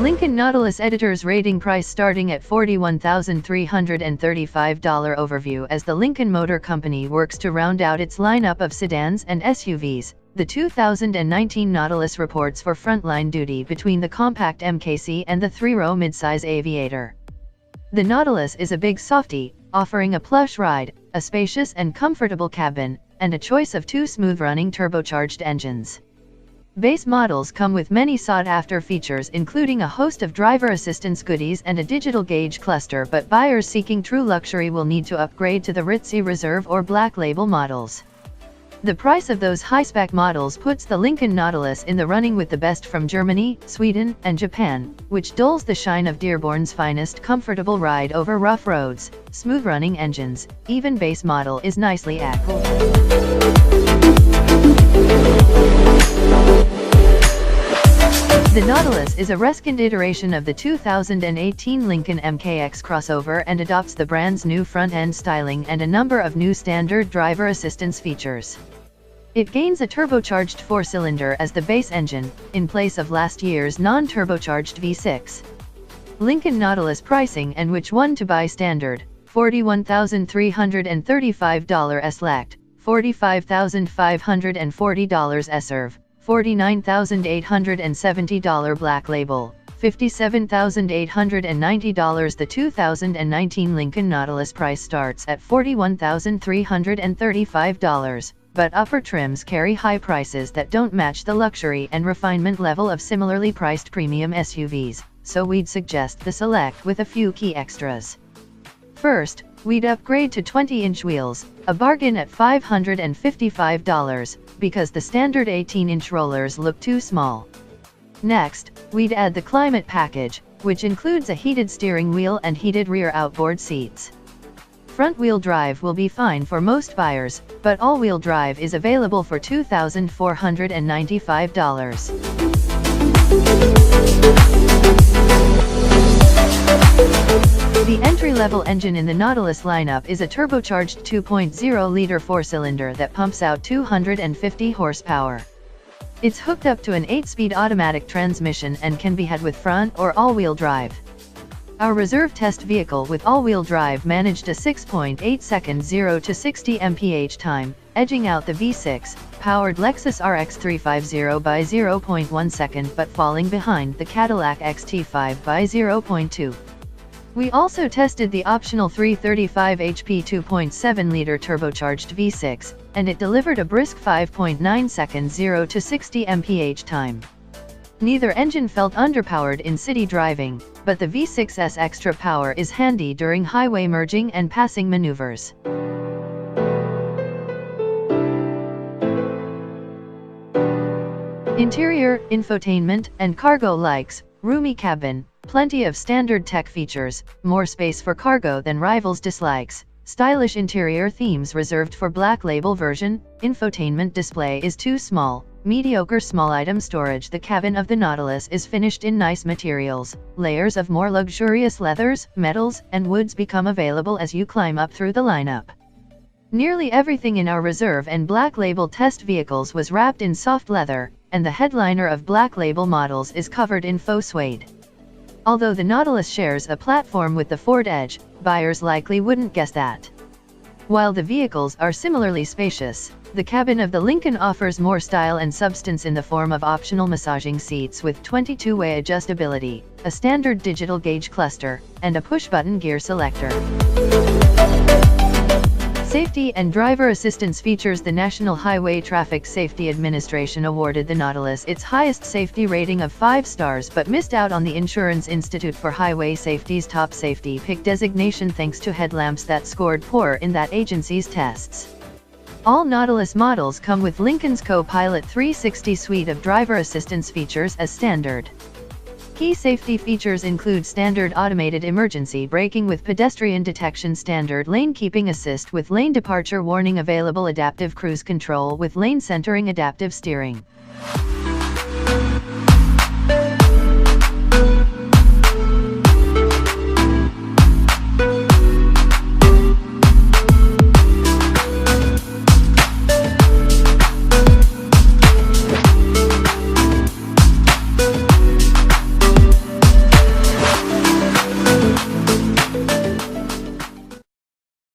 Lincoln Nautilus Editor's rating price starting at $41,335 overview. As the Lincoln Motor Company works to round out its lineup of sedans and SUVs, the 2019 Nautilus reports for frontline duty between the compact MKX and the three-row midsize Aviator. The Nautilus is a big softy, offering a plush ride, a spacious and comfortable cabin, and a choice of two smooth-running turbocharged engines. Base models come with many sought-after features, including a host of driver assistance goodies and a digital gauge cluster, but buyers seeking true luxury will need to upgrade to the ritzy Reserve or Black Label models. The price of those high-spec models puts the Lincoln Nautilus in the running with the best from Germany, Sweden, and Japan, which doles the shine of Dearborn's finest comfortable ride over rough roads, smooth-running engines. Even base model is nicely active. The Nautilus is a reskined iteration of the 2018 Lincoln MKX crossover and adopts the brand's new front-end styling and a number of new standard driver assistance features. It gains a turbocharged four-cylinder as the base engine, in place of last year's non-turbocharged V6. Lincoln Nautilus pricing and which one to buy: standard, $41,335 SLACT, $45,540 SERV, $49,870 Black Label, $57,890. The 2019 Lincoln Nautilus price starts at $41,335, but upper trims carry high prices that don't match the luxury and refinement level of similarly priced premium SUVs, so we'd suggest the Select with a few key extras. First, we'd upgrade to 20-inch wheels, a bargain at $555, because the standard 18-inch rollers look too small. Next, we'd add the Climate package, which includes a heated steering wheel and heated rear outboard seats. Front-wheel drive will be fine for most buyers, but all-wheel drive is available for $2,495. The entry-level engine in the Nautilus lineup is a turbocharged 2.0-liter four-cylinder that pumps out 250 horsepower. It's hooked up to an 8-speed automatic transmission and can be had with front or all-wheel drive. Our reserve test vehicle with all-wheel drive managed a 6.8 second 0 to 60 mph time, edging out the V6-powered Lexus RX 350 by 0.1 second but falling behind the Cadillac XT5 by 0.2. We also tested the optional 335 HP 2.7-liter turbocharged V6, and it delivered a brisk 5.9 second 0 to 60 mph time. Neither engine felt underpowered in city driving, but the V6's extra power is handy during highway merging and passing maneuvers. Interior, infotainment, and cargo likes: roomy cabin, plenty of standard tech features, more space for cargo than rivals dislikes, stylish interior themes reserved for Black Label version, infotainment display is too small, mediocre small item storage. The cabin of the Nautilus is finished in nice materials. Layers of more luxurious leathers, metals, and woods become available as you climb up through the lineup. Nearly everything in our Reserve and Black Label test vehicles was wrapped in soft leather, and the headliner of Black Label models is covered in faux suede. Although the Nautilus shares a platform with the Ford Edge, buyers likely wouldn't guess that. While the vehicles are similarly spacious, the cabin of the Lincoln offers more style and substance in the form of optional massaging seats with 22-way adjustability, a standard digital gauge cluster, and a push-button gear selector. Safety and driver assistance features. The National Highway Traffic Safety Administration awarded the Nautilus its highest safety rating of 5 stars but missed out on the Insurance Institute for Highway Safety's top safety pick designation thanks to headlamps that scored poor in that agency's tests. All Nautilus models come with Lincoln's Co-Pilot 360 suite of driver assistance features as standard. Key safety features include standard automated emergency braking with pedestrian detection, standard lane keeping assist with lane departure warning, available adaptive cruise control with lane centering, adaptive steering.